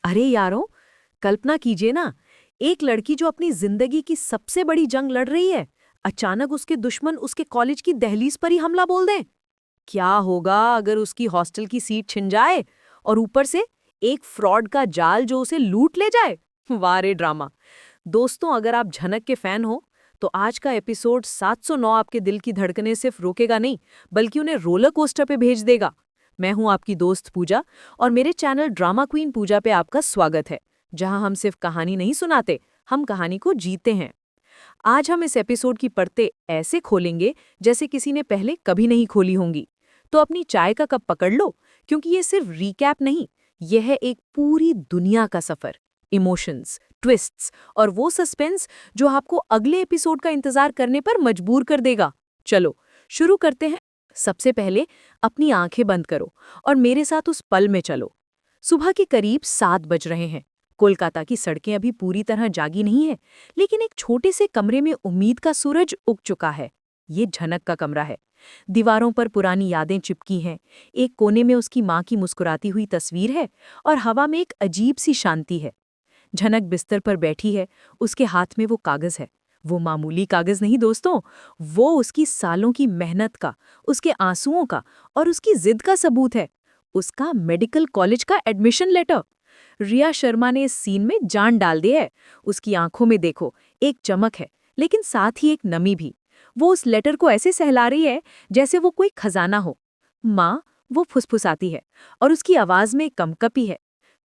अरे यारों, कल्पना कीजिए ना, एक लड़की जो अपनी जिंदगी की सबसे बड़ी जंग लड़ रही है, अचानक उसके दुश्मन उसके कॉलेज की दहलीज पर ही हमला बोल दें। क्या होगा अगर उसकी हॉस्टल की सीट छिन जाए और ऊपर से एक फ्रॉड का जाल जो उसे लूट ले जाए। वाह रे ड्रामा। दोस्तों, अगर आप झनक के फैन हो तो आज का एपिसोड 709 आपके दिल की धड़कनें सिर्फ रोकेगा नहीं, बल्कि उन्हें रोलर कोस्टर पे भेज देगा। मैं हूं आपकी दोस्त पूजा और मेरे चैनल ड्रामा क्वीन पूजा पे आपका स्वागत है, जहां हम सिर्फ कहानी नहीं सुनाते, हम कहानी को जीते हैं। आज हम इस एपिसोड की परतें ऐसे खोलेंगे जैसे किसी ने पहले कभी नहीं खोली होंगी। तो अपनी चाय का कप पकड़ लो, क्योंकि ये सिर्फ रीकैप नहीं, यह है एक पूरी दुनिया का सफर। इमोशंस, ट्विस्ट्स और वो सस्पेंस जो आपको अगले एपिसोड का इंतजार करने पर मजबूर कर देगा। चलो शुरू करते हैं। सबसे पहले अपनी आंखें बंद करो और मेरे साथ उस पल में चलो। सुबह के करीब 7 बज रहे हैं। कोलकाता की सड़कें अभी पूरी तरह जागी नहीं है, लेकिन एक छोटे से कमरे में उम्मीद का सूरज उग चुका है। ये झनक का कमरा है। दीवारों पर पुरानी यादें चिपकी हैं, एक कोने में उसकी माँ की मुस्कुराती हुई तस्वीर है और हवा में एक अजीब सी शांति है। झनक बिस्तर पर बैठी है, उसके हाथ में वो कागज है। वो मामूली कागज नहीं दोस्तों, वो उसकी सालों की मेहनत का, उसके आंसुओं का और उसकी जिद का सबूत है। उसका मेडिकल कॉलेज का एडमिशन लेटर। रिया शर्मा ने इस सीन में जान डाल दी है। उसकी आंखों में देखो, एक चमक है, लेकिन साथ ही एक नमी भी। वो उस लेटर को ऐसे सहला रही है जैसे वो कोई खजाना हो। माँ, वो फुसफुसाती है और उसकी आवाज में कंपकपी है।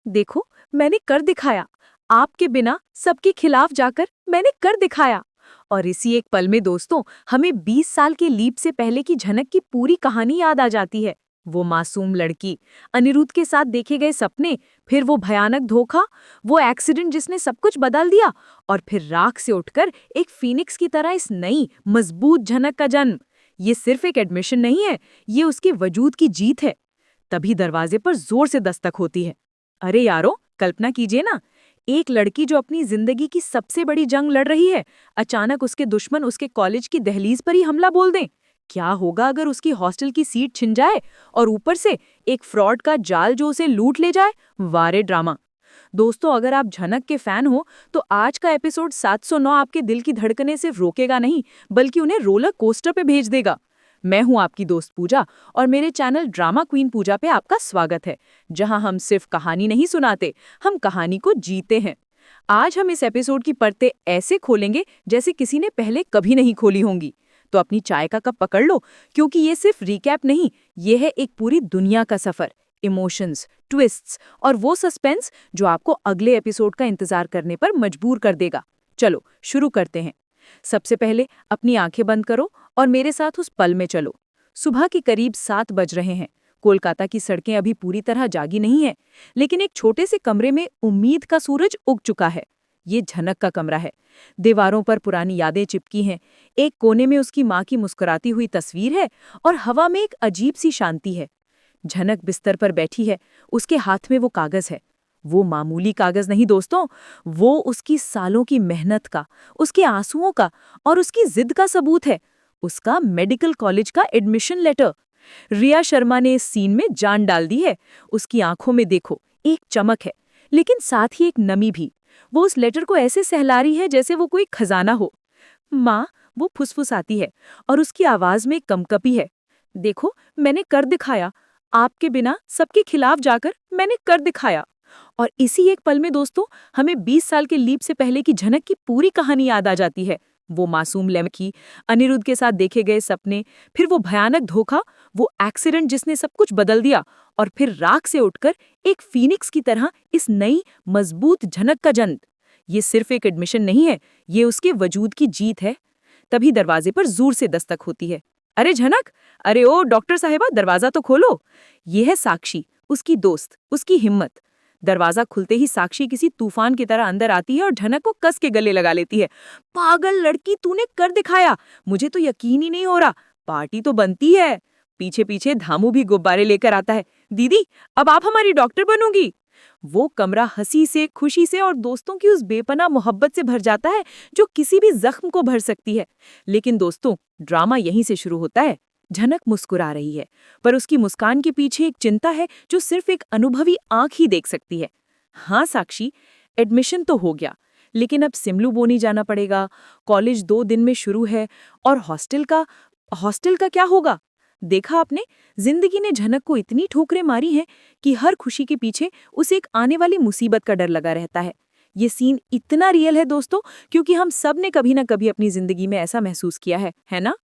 देखो, मैंने कर दिखाया। आपके बिना सबके खिलाफ जाकर मैंने कर दिखाया। और इसी एक पल में दोस्तों, हमें 20 साल के लीप से पहले की झनक की पूरी कहानी याद आ जाती है। वो मासूम लड़की, अनिरुद्ध के साथ देखे गए सपने, फिर वो भयानक धोखा, वो एक्सीडेंट जिसने सब कुछ बदल दिया, और फिर राख से उठकर एक फीनिक्स की तरह इस नई मजबूत झनक का जन्म। ये सिर्फ एक एडमिशन नहीं है, ये उसके वजूद की जीत है। तभी दरवाजे पर जोर से दस्तक होती है। अरे यारो, कल्पना कीजिए ना, एक लड़की जो अपनी जिंदगी की सबसे बड़ी जंग लड़ रही है, अचानक उसके दुश्मन उसके कॉलेज की दहलीज पर ही हमला बोल दें। क्या होगा अगर उसकी हॉस्टल की सीट छिन जाए और ऊपर से एक फ्रॉड का जाल जो उसे लूट ले जाए। वारे ड्रामा। दोस्तों, अगर आप झनक के फैन हो तो आज का एपिसोड 709 आपके दिल की धड़कनें सिर्फ रोकेगा नहीं, बल्कि उन्हें रोलर कोस्टर पे भेज देगा। मैं हूं आपकी दोस्त पूजा और मेरे चैनल ड्रामा क्वीन पूजा पे आपका स्वागत है, जहां हम सिर्फ कहानी नहीं सुनाते, हम कहानी को जीते हैं। आज हम इस एपिसोड की परतें ऐसे खोलेंगे जैसे किसी ने पहले कभी नहीं खोली होंगी। तो अपनी चाय का कप पकड़ लो, क्योंकि ये सिर्फ रिकैप नहीं, ये है एक पूरी दुनिया का सफर। इमोशंस, ट्विस्ट्स और वो सस्पेंस जो आपको अगले एपिसोड का इंतजार करने पर मजबूर कर देगा। चलो शुरू करते हैं। सबसे पहले अपनी आंखें बंद करो और मेरे साथ उस पल में चलो। सुबह के करीब 7 बज रहे हैं। कोलकाता की सड़कें अभी पूरी तरह जागी नहीं है, लेकिन एक छोटे से कमरे में उम्मीद का सूरज उग चुका है। ये झनक का कमरा है। दीवारों पर पुरानी यादें चिपकी हैं, एक कोने में उसकी माँ की मुस्कुराती हुई तस्वीर है और हवा में एक अजीब सी शांति है। झनक बिस्तर पर बैठी है, उसके हाथ में वो कागज है। वो मामूली कागज नहीं दोस्तों, वो उसकी सालों की मेहनत का, उसके आंसुओं का और उसकी जिद का सबूत है। उसका मेडिकल कॉलेज का एडमिशन लेटर। रिया शर्मा ने इस सीन में जान डाल दी है। उसकी आंखों में देखो, एक चमक है, लेकिन साथ ही एक नमी भी। वो उस लेटर को ऐसे सहला रही है जैसे वो कोई खजाना हो। माँ, वो फुसफुसाती है और उसकी आवाज में कंपकपी है। देखो, मैंने कर दिखाया। आपके बिना सबके खिलाफ जाकर मैंने कर दिखाया। और इसी एक पल में दोस्तों, हमें 20 साल के लीप से पहले की झनक की पूरी कहानी याद आ जाती है। वो मासूम लड़की, अनिरुद्ध के साथ देखे गए सपने, फिर वो भयानक धोखा, वो एक्सीडेंट जिसने सब कुछ बदल दिया, और फिर राख से उठकर एक फीनिक्स की तरह इस नई मजबूत झनक का जन्म। ये सिर्फ एक एडमिशन नहीं है, ये उसके वजूद की जीत है। तभी दरवाजे पर जोर से दस्तक होती है। अरे झनक, अरे ओ डॉक्टर साहिबा, दरवाजा तो खोलो। ये है साक्षी, उसकी दोस्त, उसकी हिम्मत। दरवाजा खुलते ही साक्षी किसी तूफान की तरह अंदर आती है और झनक को कस के गले लगा लेती है। पागल लड़की, तूने कर दिखाया। मुझे तो यकीन ही नहीं हो रहा। पार्टी तो बनती है। पीछे पीछे धामू भी गुब्बारे लेकर आता है। दीदी, अब आप हमारी डॉक्टर बनोगी। वो कमरा हंसी से, खुशी से और दोस्तों की उस बेपनाह मोहब्बत से भर जाता है जो किसी भी जख्म को भर सकती है। लेकिन दोस्तों, ड्रामा यहीं से शुरू होता है। झनक मुस्कुरा रही है, पर उसकी मुस्कान के पीछे एक चिंता है जो सिर्फ एक अनुभवी आंख ही देख सकती है। हाँ साक्षी, एडमिशन तो हो गया, लेकिन अब सिमलू बोनी जाना पड़ेगा, कॉलेज 2 दिन में शुरू है, और हॉस्टल का क्या होगा? देखा आपने, जिंदगी ने झनक को इतनी ठोकरें मारी हैं कि हर खुशी के पीछे उसे एक आने वाली मुसीबत का डर लगा रहता है। ये सीन इतना रियल है दोस्तों, क्योंकि हम सब ने कभी ना कभी अपनी जिंदगी में ऐसा महसूस किया है ना?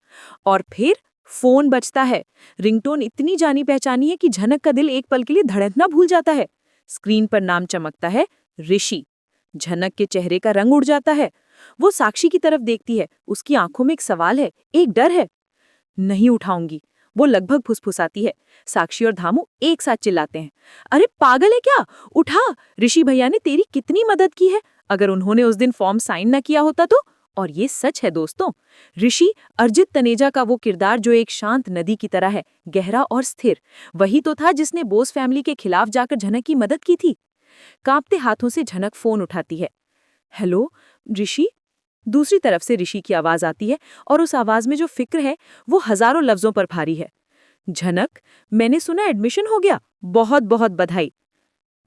और फिर फोन बजता है। रिंगटोन इतनी जानी पहचानी है कि झनक का दिल एक पल के लिए धड़कना भूल जाता है। स्क्रीन पर नाम चमकता है, ऋषि। झनक के चेहरे का रंग उड़ जाता है। वो साक्षी की तरफ देखती है, उसकी आंखों में एक सवाल है, एक डर है। नहीं उठाऊंगी, वो लगभग फुसफुसाती है। साक्षी और धामू एक साथ चिल्लाते हैं, अरे पागल है क्या, उठा, ऋषि भैया ने तेरी कितनी मदद की है। अगर उन्होंने उस दिन फॉर्म साइन न किया होता तो। और ये सच है दोस्तों, ऋषि अर्जित तनेजा का वो किरदार जो एक शांत नदी की तरह है, गहरा और स्थिर, वही तो था जिसने बोस फैमिली के खिलाफ जाकर झनक की मदद की थी। कांपते हाथों से झनक फोन उठाती है। हेलो ऋषि। दूसरी तरफ से ऋषि की आवाज आती है, और उस आवाज में जो फिक्र है वो हजारों लफ्जों पर भारी है। झनक, मैंने सुना एडमिशन हो गया, बहुत बहुत बधाई।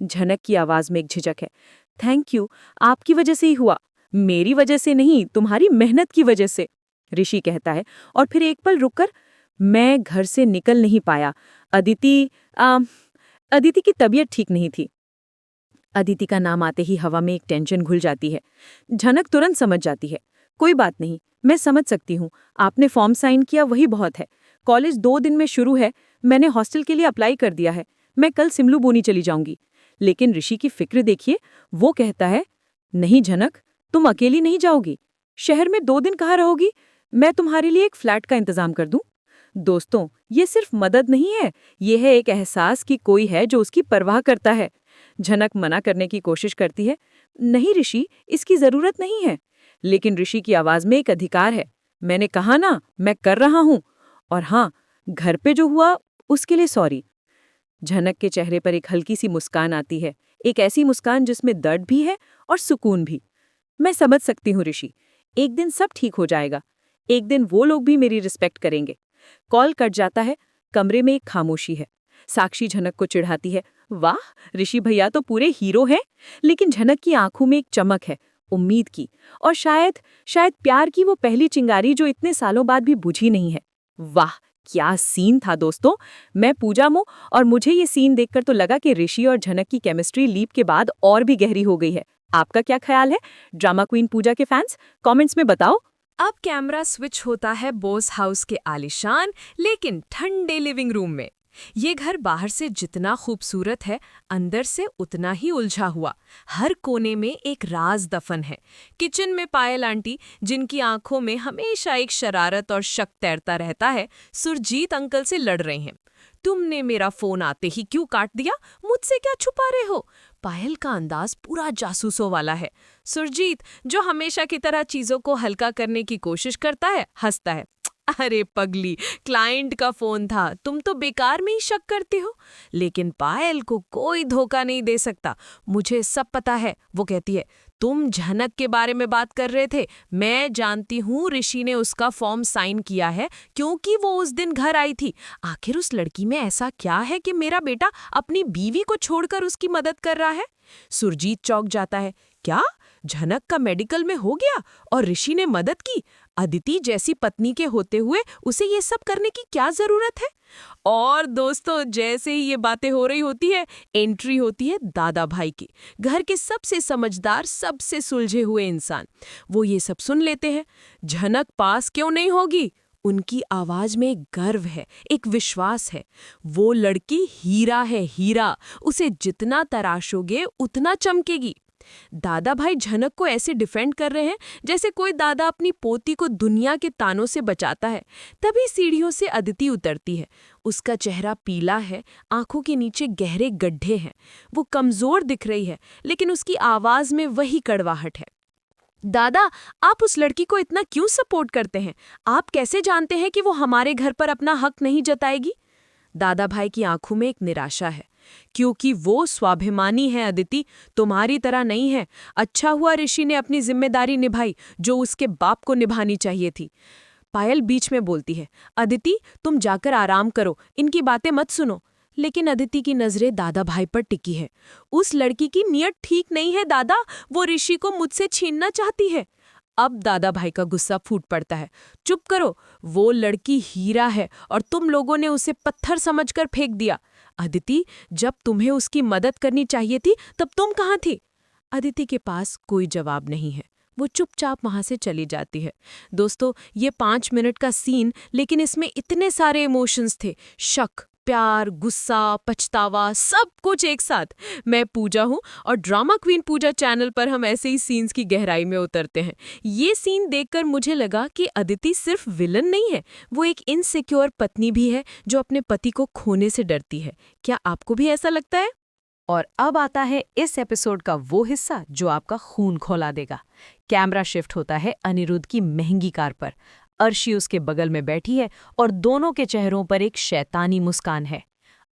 झनक की आवाज में एक झिझक है। थैंक यू, आपकी वजह से ही हुआ, मेरी वजह से नहीं, तुम्हारी मेहनत की वजह से, ऋषि कहता है। और फिर एक पल रुककर, मैं घर से निकल नहीं पाया, अदिति की तबीयत ठीक नहीं थी। अदिति का नाम आते ही हवा में एक टेंशन घुल जाती है। झनक तुरंत समझ जाती है, कोई बात नहीं, मैं समझ सकती हूँ, आपने फॉर्म साइन किया वही बहुत है। कॉलेज 2 दिन में शुरू है, मैंने हॉस्टल के लिए अप्लाई कर दिया है, मैं कल सिमलू बोनी चली जाऊंगी। लेकिन ऋषि की फिक्र देखिए, वो कहता है, नहीं झनक, तुम अकेली नहीं जाओगी, शहर में 2 दिन कहाँ रहोगी, मैं तुम्हारे लिए एक फ्लैट का इंतजाम कर दूं। दोस्तों, ये सिर्फ मदद नहीं है, ये है एक एहसास कि कोई है जो उसकी परवाह करता है। झनक मना करने की कोशिश करती है, नहीं ऋषि, इसकी जरूरत नहीं है। लेकिन ऋषि की आवाज में एक अधिकार है, मैंने कहा ना, मैं कर रहा हूं, और हाँ, घर पे जो हुआ उसके लिए सॉरी। झनक के चेहरे पर एक हल्की सी मुस्कान आती है, एक ऐसी मुस्कान जिसमें दर्द भी है और सुकून भी। मैं समझ सकती हूँ ऋषि, एक दिन सब ठीक हो जाएगा, एक दिन वो लोग भी मेरी रिस्पेक्ट करेंगे। कॉल कट जाता है, कमरे में एक खामोशी है। साक्षी झनक को चिढ़ाती है, वाह, ऋषि भैया तो पूरे हीरो हैं। लेकिन झनक की आंखों में एक चमक है, उम्मीद की, और शायद प्यार की वो पहली चिंगारी जो इतने सालों बाद भी बुझी नहीं है। वाह, क्या सीन था दोस्तों। मैं पूजा हूं, और मुझे ये सीन देखकर तो लगा कि ऋषि और झनक की केमिस्ट्री लीप के बाद और भी गहरी हो गई है। आपका क्या ख्याल है ड्रामा क्वीन पूजा के फैंस? कमेंट्स में बताओ। अब कैमरा स्विच होता है बोस हाउस के आलीशान लेकिन ठंडे लिविंग रूम में। ये घर बाहर से जितना खूबसूरत है, अंदर से उतना ही उलझा हुआ। हर कोने में एक राज दफन है। किचन में पायल आंटी, जिनकी आंखों में हमेशा एक शरारत और शक तैरता रहता है, सुरजीत अंकल से लड़ रहे हैं। तुमने मेरा फोन आते ही क्यों काट दिया, मुझसे क्या छुपा रहे हो? पायल का अंदाज पूरा जासूसों वाला है। सुरजीत, जो हमेशा की तरह चीजों को हल्का करने की कोशिश करता है, हंसता है, अरे पगली, क्लाइंट का फोन था, तुम तो बेकार में ही शक करते हो। लेकिन पायल को कोई धोखा नहीं दे सकता, मुझे सब पता है। वो कहती है, तुम झनक के बारे में बात कर रहे थे, मैं जानती हूँ ऋषि ने उसका फॉर्म साइन किया है क्योंकि वो उस दिन घर आई थी। आखिर उस लड़की में ऐसा क्या है कि मेरा बेटा अपनी बीवी को छोड़कर उसकी मदद कर रहा है? सुरजीत चौंक जाता है, क्या झनक का मेडिकल में हो गया और ऋषि ने मदद की? अदिति जैसी पत्नी के होते हुए उसे ये सब करने की क्या जरूरत है? और दोस्तों, जैसे ही ये बातें हो रही होती है, एंट्री होती है दादा भाई की, घर के सबसे समझदार, सबसे सुलझे हुए इंसान। वो ये सब सुन लेते हैं। झनक पास क्यों नहीं होगी? उनकी आवाज में एक गर्व है, एक विश्वास है। वो लड़की हीरा है, हीरा, उसे जितना तराशोगे उतना चमकेगी। दादा भाई झनक को ऐसे डिफेंड कर रहे हैं जैसे कोई दादा अपनी पोती को दुनिया के तानों से बचाता है। तभी सीढ़ियों से अदिति उतरती है। उसका चेहरा पीला है, आंखों के नीचे गहरे गड्ढे हैं। वो कमजोर दिख रही है, लेकिन उसकी आवाज में वही कड़वाहट है। दादा, आप उस लड़की को इतना क्यों सपोर्ट करते हैं? आप कैसे जानते हैं कि वो हमारे घर पर अपना हक नहीं जताएगी? दादा भाई की आंखों में एक निराशा है, क्योंकि वो स्वाभिमानी है अदिति, तुम्हारी तरह नहीं है। अच्छा हुआ ऋषि ने अपनी जिम्मेदारी निभाई जो उसके बाप को निभानी चाहिए थी। पायल बीच में बोलती है, अदिति, तुम जाकर आराम करो, इनकी बातें मत सुनो। लेकिन अदिति की नजरें दादा भाई पर टिकी है। उस लड़की की नीयत ठीक नहीं है दादा, वो ऋषि को मुझसे छीनना चाहती है। अब दादा भाई का गुस्सा फूट पड़ता है। चुप करो, वो लड़की हीरा है और तुम लोगों ने उसे पत्थर समझकर फेंक दिया। अदिति, जब तुम्हें उसकी मदद करनी चाहिए थी तब तुम कहाँ थी? अदिति के पास कोई जवाब नहीं है। वो चुपचाप वहां से चली जाती है। दोस्तों, ये 5 मिनट का सीन, लेकिन इसमें इतने सारे इमोशंस थे। शक, प्यार, गुस्सा, पछतावा, सब कुछ एक साथ। मैं पूजा हूँ और ड्रामा क्वीन पूजा चैनल पर हम ऐसे ही सीन्स की गहराई में उतरते हैं। ये सीन देखकर मुझे लगा कि अदिति सिर्फ विलन नहीं है, वो एक इनसिक्योर पत्नी भी है जो अपने पति को खोने से डरती है। क्या आपको भी ऐसा लगता है? और अब आता है इस एपिसोड का वो हिस्सा जो आपका खून खौला देगा। कैमरा शिफ्ट होता है अनिरुद्ध की महंगी कार पर। अर्शी उसके बगल में बैठी है और दोनों के चेहरों पर एक शैतानी मुस्कान है।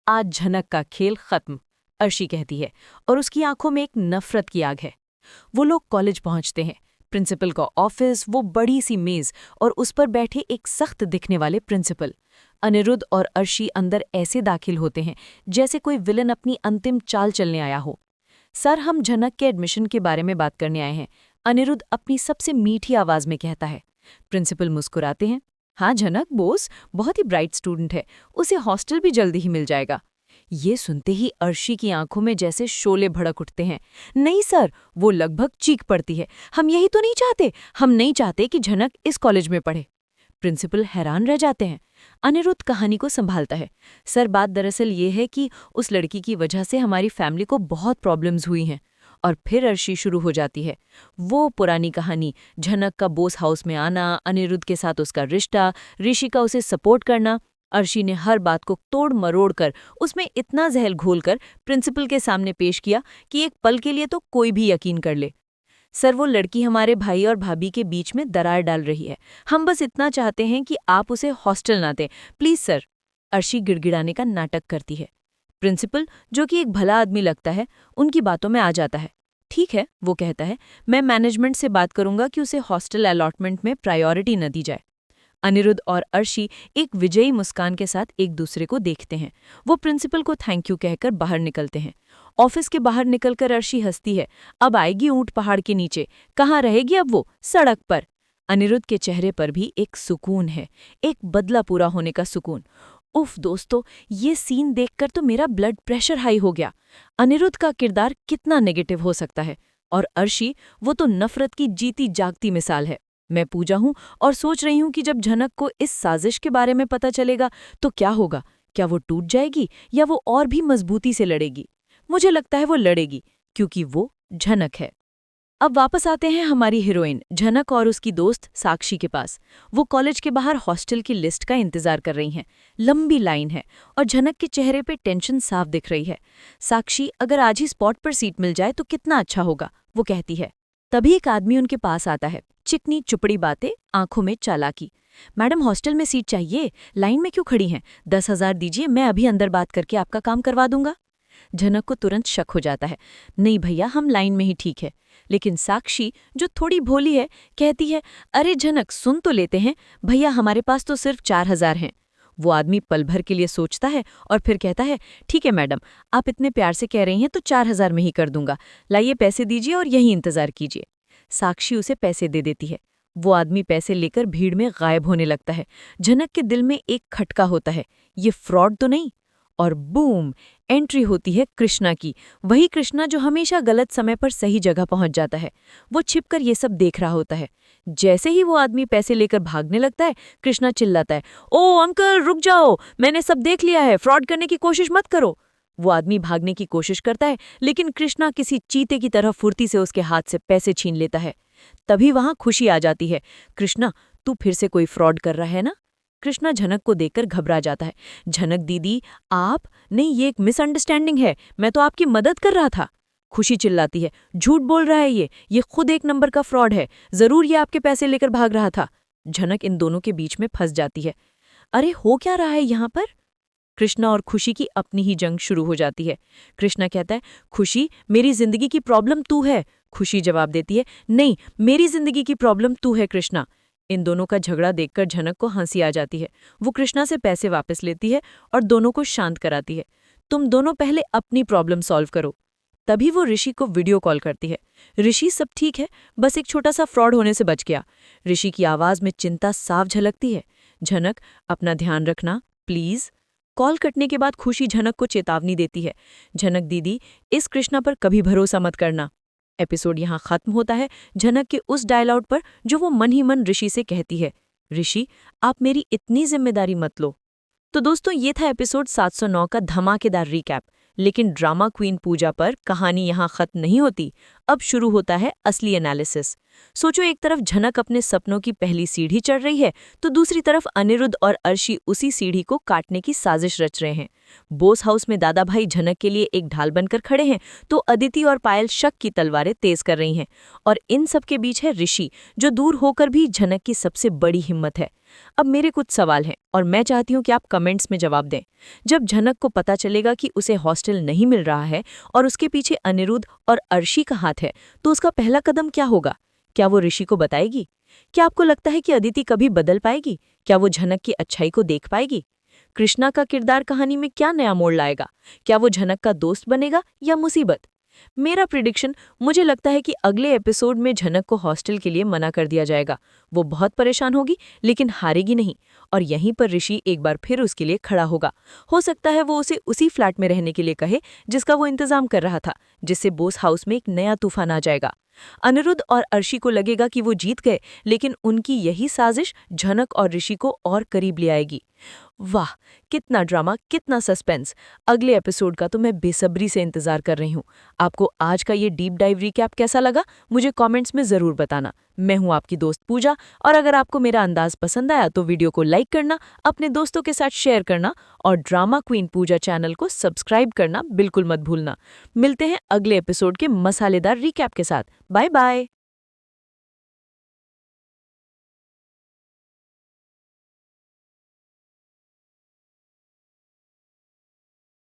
आज झनक का खेल खत्म, अर्शी कहती है, और उसकी आंखों में एक नफरत की आग है। वो लोग कॉलेज पहुंचते हैं। प्रिंसिपल का ऑफिस, वो बड़ी सी मेज और उस पर बैठे एक सख्त दिखने वाले प्रिंसिपल। अनिरुद्ध और अर्शी अंदर ऐसे दाखिल होते हैं जैसे कोई विलन अपनी अंतिम चाल चलने आया हो। सर, हम झनक के एडमिशन के बारे में बात करने आए हैं, अनिरुद्ध अपनी सबसे मीठी आवाज में कहता है। प्रिंसिपल मुस्कुराते हैं। हाँ झनक बोस बहुत ही ब्राइट स्टूडेंट है, उसे हॉस्टल भी जल्दी ही मिल जाएगा। ये सुनते ही अर्शी की आंखों में जैसे शोले भड़क उठते हैं। नहीं सर, वो लगभग चीख पड़ती है। हम यही तो नहीं चाहते, हम नहीं चाहते कि झनक इस कॉलेज में पढ़े। प्रिंसिपल हैरान रह जाते हैं। अनिरुद्ध कहानी को संभालता है। सर, बात दरअसल ये है कि उस लड़की की वजह से हमारी फैमिली को बहुत प्रॉब्लम्स हुई हैं। और फिर अर्शी शुरू हो जाती है। वो पुरानी कहानी, झनक का बोस हाउस में आना, अनिरुद्ध के साथ उसका रिश्ता, ऋषि का उसे सपोर्ट करना। अर्शी ने हर बात को तोड़ मरोड़ कर, उसमें इतना जहर घोलकर प्रिंसिपल के सामने पेश किया कि एक पल के लिए तो कोई भी यकीन कर ले। सर, वो लड़की हमारे भाई और भाभी के बीच में दरार डाल रही है। हम बस इतना चाहते हैं कि आप उसे हॉस्टल ना दें, प्लीज सर। अर्शी गिड़गिड़ाने का नाटक करती है। प्रिंसिपल, जो कि एक भला आदमी लगता है, उनकी बातों में आ जाता है। ठीक है, वो कहता है, मैं मैनेजमेंट से बात करूंगा कि उसे हॉस्टल अलॉटमेंट में प्रायोरिटी न दी जाए। अनिरुद्ध और अर्शी एक विजयी मुस्कान के साथ एक दूसरे को देखते हैं। वो प्रिंसिपल को थैंक यू कहकर बाहर निकलते हैं। ऑफिस के बाहर निकलकर अर्शी हंसती है। अब आएगी ऊंट पहाड़ के नीचे, कहाँ रहेगी अब वो? सड़क पर। अनिरुद्ध के चेहरे पर भी एक सुकून है, एक बदला पूरा होने का सुकून। उफ दोस्तों, ये सीन देखकर तो मेरा ब्लड प्रेशर हाई हो गया। अनिरुद्ध का किरदार कितना नेगेटिव हो सकता है, और अर्शी, वो तो नफरत की जीती जागती मिसाल है। मैं पूजा हूं और सोच रही हूं कि जब झनक को इस साजिश के बारे में पता चलेगा तो क्या होगा। क्या वो टूट जाएगी या वो और भी मजबूती से लड़ेगी? मुझे लगता है वो लड़ेगी, क्योंकि वो झनक है। अब वापस आते हैं हमारी हीरोइन झनक और उसकी दोस्त साक्षी के पास। वो कॉलेज के बाहर हॉस्टल की लिस्ट का इंतजार कर रही हैं। लंबी लाइन है और झनक के चेहरे पे टेंशन साफ दिख रही है। साक्षी, अगर आज ही स्पॉट पर सीट मिल जाए तो कितना अच्छा होगा, वो कहती है। तभी एक आदमी उनके पास आता है। चिकनी चुपड़ी बातें, आंखों में चालाकी। मैडम, हॉस्टल में सीट चाहिए, लाइन में क्यों खड़ी हैं? 10,000 दीजिए, मैं अभी अंदर बात करके आपका काम करवा दूंगा। झनक को तुरंत शक हो जाता है। नहीं भैया, हम लाइन में ही ठीक है। लेकिन साक्षी, जो थोड़ी भोली है, कहती है, अरे झनक, सुन तो लेते हैं भैया, हमारे पास तो सिर्फ 4,000 हैं। वो आदमी पल भर के लिए सोचता है और फिर कहता है, ठीक है मैडम, आप इतने प्यार से कह रही हैं तो 4,000 में ही कर दूंगा। लाइए पैसे दीजिए और यही इंतजार कीजिए। साक्षी उसे पैसे दे देती है। वो आदमी पैसे लेकर भीड़ में गायब होने लगता है। झनक के दिल में एक खटका होता है, ये फ्रॉड तो नहीं? और बूम, एंट्री होती है कृष्णा की। वही कृष्णा जो हमेशा गलत समय पर सही जगह पहुंच जाता है। वो छिपकर ये सब देख रहा होता है। जैसे ही वो आदमी पैसे लेकर भागने लगता है, कृष्णा चिल्लाता है, ओ अंकल रुक जाओ, मैंने सब देख लिया है, फ्रॉड करने की कोशिश मत करो। वो आदमी भागने की कोशिश करता है, लेकिन कृष्णा किसी चीते की तरह फुर्ती से उसके हाथ से पैसे छीन लेता है। तभी वहां खुशी आ जाती है। कृष्णा, तू फिर से कोई फ्रॉड कर रहा है ना? कृष्णा झनक को देखकर घबरा जाता है। झनक दीदी, आप नहीं, ये एक मिसअंडरस्टैंडिंग है, मैं तो आपकी मदद कर रहा था। खुशी चिल्लाती है, झूठ बोल रहा है ये खुद एक नंबर का फ्रॉड है, जरूर ये आपके पैसे लेकर भाग रहा था। झनक इन दोनों के बीच में फंस जाती है। अरे हो क्या रहा है यहाँ पर? कृष्णा और खुशी की अपनी ही जंग शुरू हो जाती है। कृष्णा कहता है, खुशी, मेरी जिंदगी की प्रॉब्लम तू है। खुशी जवाब देती है, नहीं, मेरी जिंदगी की प्रॉब्लम तू है कृष्णा। इन दोनों का झगड़ा देखकर झनक को हंसी आ जाती है। वो कृष्णा से पैसे वापस लेती है और दोनों को शांत कराती है। तुम दोनों पहले अपनी प्रॉब्लम सॉल्व करो। तभी वो ऋषि को वीडियो कॉल करती है। ऋषि सब ठीक है, बस एक छोटा सा फ्रॉड होने से बच गया। ऋषि की आवाज में चिंता साफ झलकती है। झनक, अपना ध्यान रखना प्लीज। कॉल कटने के बाद खुशी झनक को चेतावनी देती है, झनक दीदी, इस कृष्णा पर कभी भरोसा मत करना। एपिसोड यहाँ खत्म होता है झनक के उस डायलॉग पर जो वो मन ही मन ऋषि से कहती है, ऋषि, आप मेरी इतनी जिम्मेदारी मत लो। तो दोस्तों, ये था एपिसोड 709 का धमाकेदार रिकैप। लेकिन ड्रामा क्वीन पूजा पर कहानी यहाँ खत्म नहीं होती। अब शुरू होता है असली एनालिसिस। सोचो, एक तरफ झनक अपने सपनों की पहली सीढ़ी चढ़ रही है, तो दूसरी तरफ अनिरुद्ध और अर्शी उसी सीढ़ी को काटने की साजिश रच रहे हैं। बोस हाउस में दादा भाई झनक के लिए एक ढाल बनकर खड़े हैं, तो अदिति और पायल शक की तलवारें तेज कर रही हैं। और इन सब के बीच है ऋषि, जो दूर होकर भी झनक की सबसे बड़ी हिम्मत है। अब मेरे कुछ सवाल हैं और मैं चाहती हूँ कि आप कमेंट्स में जवाब दें। जब झनक को पता चलेगा कि उसे हॉस्टल नहीं मिल रहा है और उसके पीछे अनिरुद्ध और अर्शी का हाथ है, तो उसका पहला कदम क्या होगा? क्या वो ऋषि को बताएगी? क्या आपको लगता है कि अदिति कभी बदल पाएगी? क्या वो झनक की अच्छाई को देख पाएगी? कृष्णा का किरदार कहानी में क्या नया मोड़ लाएगा? क्या वो झनक का दोस्त बनेगा या मुसीबत? मेरा प्रिडिक्शन, मुझे लगता है कि अगले एपिसोड में झनक को हॉस्टल के लिए मना कर दिया जाएगा। वो बहुत परेशान होगी लेकिन हारेगी नहीं, और यहीं पर ऋषि एक बार फिर उसके लिए खड़ा होगा। हो सकता है वो उसे उसी फ्लैट में रहने के लिए कहे जिसका वो इंतजाम कर रहा था, जिससे बोस हाउस में एक नया तूफान आ जाएगा। अनिरुद्ध और अर्शी को लगेगा कि वो जीत गए, लेकिन उनकी यही साजिश झनक और ऋषि को और करीब ले आएगी। वाह, कितना ड्रामा, कितना सस्पेंस! अगले एपिसोड का तो मैं बेसब्री से इंतजार कर रही हूँ। आपको आज का ये डीप डाइव रिकैप कैसा लगा, मुझे कमेंट्स में ज़रूर बताना। मैं हूँ आपकी दोस्त पूजा, और अगर आपको मेरा अंदाज पसंद आया तो वीडियो को लाइक करना, अपने दोस्तों के साथ शेयर करना और ड्रामा क्वीन पूजा चैनल को सब्सक्राइब करना बिल्कुल मत भूलना। मिलते हैं अगले एपिसोड के मसालेदार रिकैप के साथ। Bye bye.